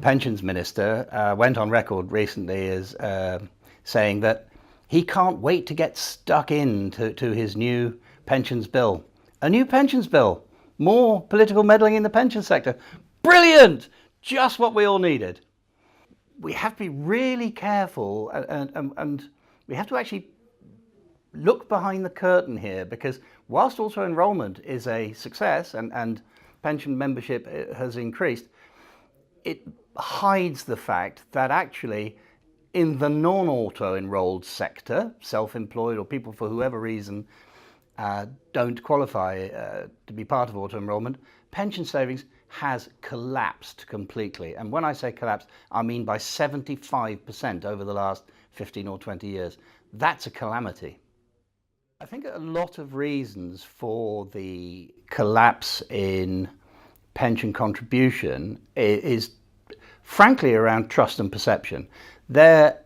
pensions minister went on record recently as saying that he can't wait to get stuck into his new pensions bill. A new pensions bill, more political meddling in the pension sector. Brilliant! Just what we all needed. We have to be really careful and we have to actually look behind the curtain here, because whilst auto enrolment is a success and pension membership has increased, it hides the fact that actually in the non-auto enrolled sector, self-employed or people for whoever reason don't qualify to be part of auto enrolment, pension savings has collapsed completely. And when I say collapsed, I mean by 75% over the last 15 or 20 years. That's a calamity. I think a lot of reasons for the collapse in pension contribution is frankly around trust and perception. There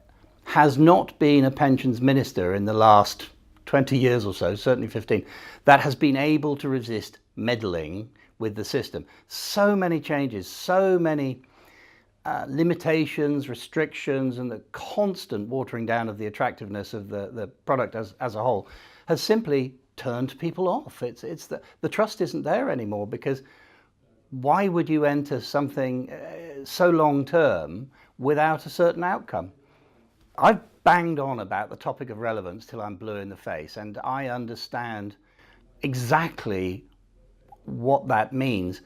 has not been a pensions minister in the last 20 years or so, certainly 15, that has been able to resist meddling with the system. So many changes, so many limitations, restrictions, and the constant watering down of the attractiveness of the product as a whole has simply turned people off. It's the trust isn't there anymore, because why would you enter something so long term without a certain outcome? I've banged on about the topic of relevance till I'm blue in the face, and I understand exactly what that means.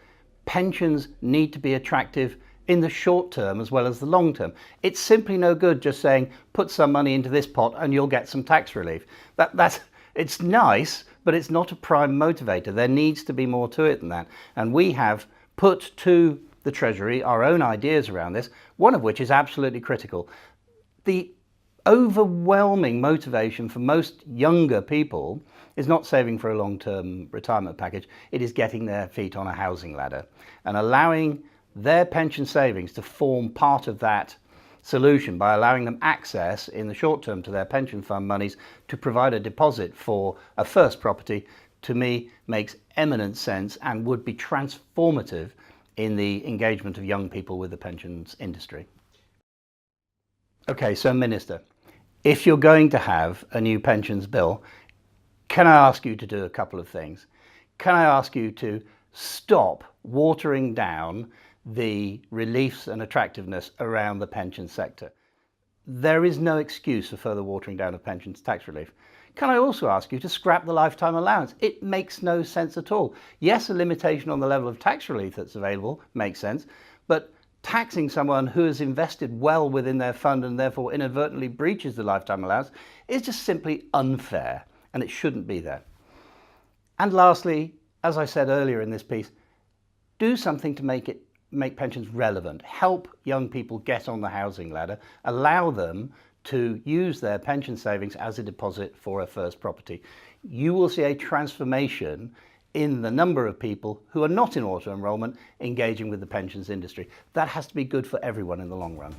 Pensions need to be attractive in the short term as well as the long term. It's simply no good just saying, put some money into this pot and you'll get some tax relief. It's nice, but it's not a prime motivator. There needs to be more to it than that. And we have put to the Treasury our own ideas around this, one of which is absolutely critical. The overwhelming motivation for most younger people is not saving for a long-term retirement package. It is getting their feet on a housing ladder and allowing their pension savings to form part of that solution by allowing them access in the short term to their pension fund monies to provide a deposit for a first property, to me makes eminent sense and would be transformative in the engagement of young people with the pensions industry. Okay, so Minister, if you're going to have a new pensions bill, can I ask you to do a couple of things? Can I ask you to stop watering down the reliefs and attractiveness around the pension sector? There is no excuse for further watering down of pensions tax relief. Can I also ask you to scrap the lifetime allowance? It makes no sense at all. Yes, a limitation on the level of tax relief that's available makes sense, but taxing someone who has invested well within their fund and therefore inadvertently breaches the lifetime allowance is just simply unfair, and it shouldn't be there. And lastly, as I said earlier in this piece, do something to make pensions relevant. Help young people get on the housing ladder. Allow them to use their pension savings as a deposit for a first property. You will see a transformation in the number of people who are not in auto enrolment engaging with the pensions industry. That has to be good for everyone in the long run.